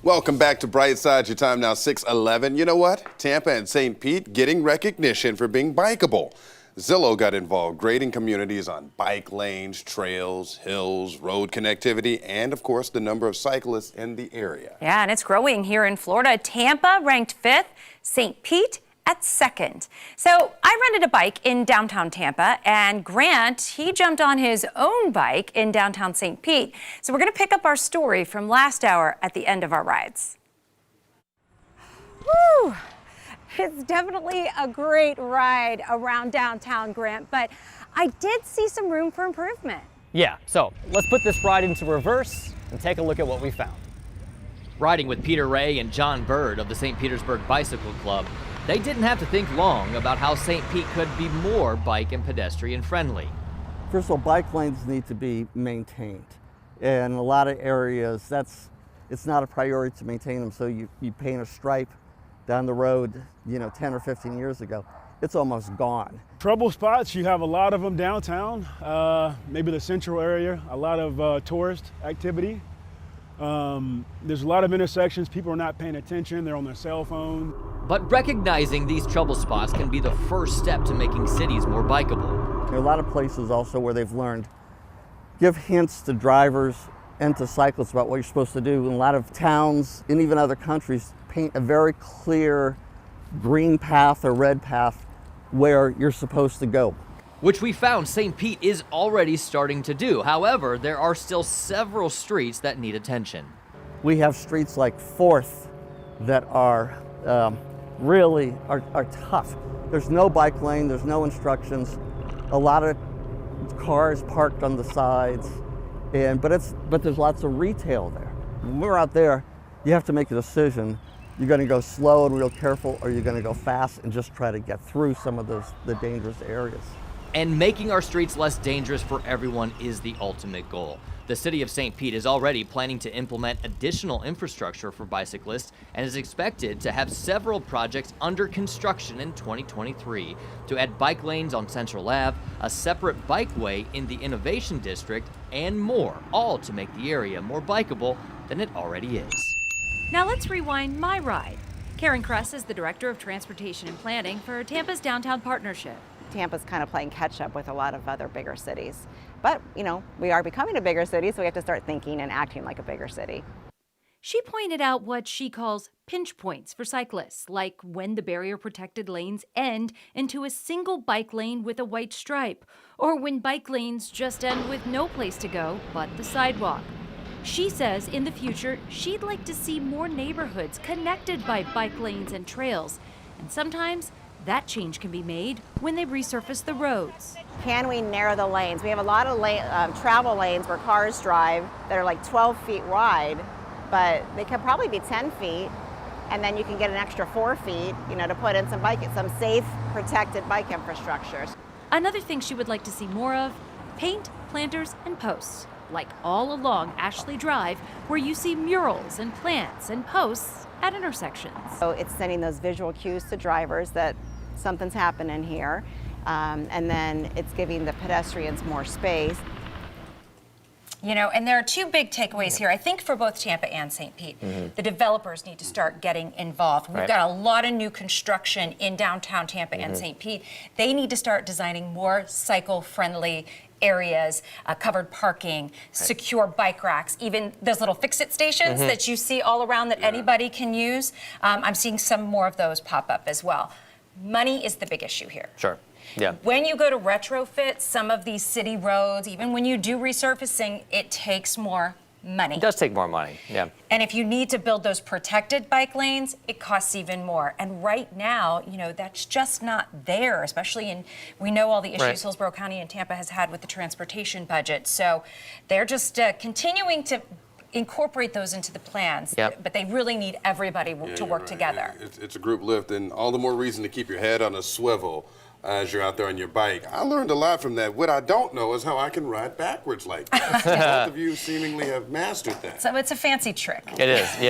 Welcome back to Brightside. Your time now 6:11. You know what? Tampa and St. Pete getting recognition for being bikeable. Zillow got involved grading communities on bike lanes, trails, hills, road connectivity, and of course the number of cyclists in the area. Yeah, and it's growing here in Florida. Tampa ranked 5th, St. Pete at 2nd. So I rented a bike in downtown Tampa, and Grant, he jumped on his own bike in downtown St. Pete. So we're going to pick up our story from last hour at the end of our rides. Woo! It's definitely a great ride around downtown, Grant, but I did see some room for improvement. Yeah, so let's put this ride into reverse and take a look at what we found. Riding with Peter Ray and John Bird of the St. Petersburg Bicycle Club, they didn't have to think long about how St. Pete could be more bike and pedestrian friendly. First of all, bike lanes need to be maintained. And in a lot of areas, it's not a priority to maintain them. So you paint a stripe down the road, 10 or 15 years ago, it's almost gone. Trouble spots, you have a lot of them downtown, maybe the central area, a lot of tourist activity. There's a lot of intersections, people are not paying attention, they're on their cell phone. But recognizing these trouble spots can be the first step to making cities more bikeable. There are a lot of places also where they've learned, give hints to drivers and to cyclists about what you're supposed to do. In a lot of towns and even other countries, paint a very clear green path or red path where you're supposed to go. Which we found St. Pete is already starting to do. However, there are still several streets that need attention. We have streets like 4th that are really tough. There's no bike lane, there's no instructions, a lot of cars parked on the sides, but there's lots of retail there. When we're out there, you have to make a decision. You're going to go slow and real careful, or you're going to go fast and just try to get through some of the dangerous areas. And making our streets less dangerous for everyone is the ultimate goal. The city of St. Pete is already planning to implement additional infrastructure for bicyclists and is expected to have several projects under construction in 2023 to add bike lanes on Central Ave, a separate bikeway in the Innovation District, and more, all to make the area more bikeable than it already is. Now let's rewind my ride. Karen Kress is the Director of Transportation and Planning for Tampa's Downtown Partnership. Tampa's kind of playing catch up with a lot of other bigger cities. But, we are becoming a bigger city, so we have to start thinking and acting like a bigger city. She pointed out what she calls pinch points for cyclists, like when the barrier-protected lanes end into a single bike lane with a white stripe, or when bike lanes just end with no place to go but the sidewalk. She says in the future, she'd like to see more neighborhoods connected by bike lanes and trails, and sometimes that change can be made when they resurface the roads. Can we narrow the lanes? We have a lot of travel lanes where cars drive that are like 12 feet wide, but they could probably be 10 feet, and then you can get an extra 4 feet, to put in some safe, protected bike infrastructure. Another thing she would like to see more of, paint, planters, and posts, like all along Ashley Drive, where you see murals and plants and posts at intersections. So it's sending those visual cues to drivers that something's happening here, and then it's giving the pedestrians more space. And there are two big takeaways here, I think, for both Tampa and St. Pete. The developers need to start getting involved. We've got a lot of new construction in downtown Tampa and St. Pete. They need to start designing more cycle-friendly areas, covered parking, secure bike racks, even those little fix-it stations that you see all around that anybody can use. I'm seeing some more of those pop up as well. Money is the big issue here. Sure. Yeah. When you go to retrofit some of these city roads, even when you do resurfacing, it takes more money. It does take more money, yeah. And if you need to build those protected bike lanes, it costs even more. And right now, that's just not there, especially we know all the issues Hillsborough County and Tampa has had with the transportation budget. So they're just continuing to incorporate those into the plans, but they really need everybody to work together. It's a group lift, and all the more reason to keep your head on a swivel as you're out there on your bike. I learned a lot from that. What I don't know is how I can ride backwards like that. Both of you seemingly have mastered that. So it's a fancy trick. It is, yeah.